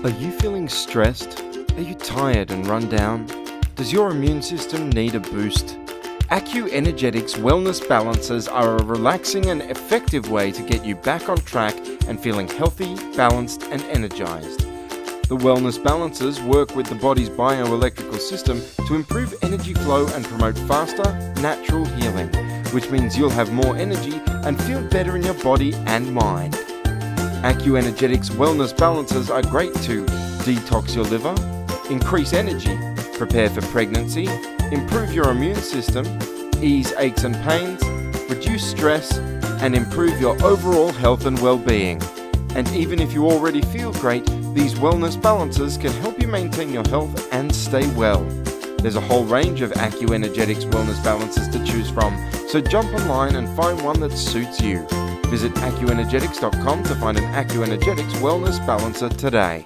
Are you feeling stressed? Are you tired and run down? Does your immune system need a boost? AcuEnergetics Wellness Balancers are a relaxing and effective way to get you back on track and feeling healthy, balanced, and energized. The Wellness Balancers work with the body's bioelectrical system to improve energy flow and promote faster, natural healing, which means you'll have more energy and feel better in your body and mind. AcuEnergetics Wellness Balancers are great to detox your liver, increase energy, prepare for pregnancy, improve your immune system, ease aches and pains, reduce stress, and improve your overall health and well-being. And even if you already feel great, these wellness balancers can help you maintain your health and stay well. There's a whole range of AcuEnergetics wellness balancers to choose from, so jump online and find one that suits you. Visit AcuEnergetics.com to find an AcuEnergetics wellness balancer today.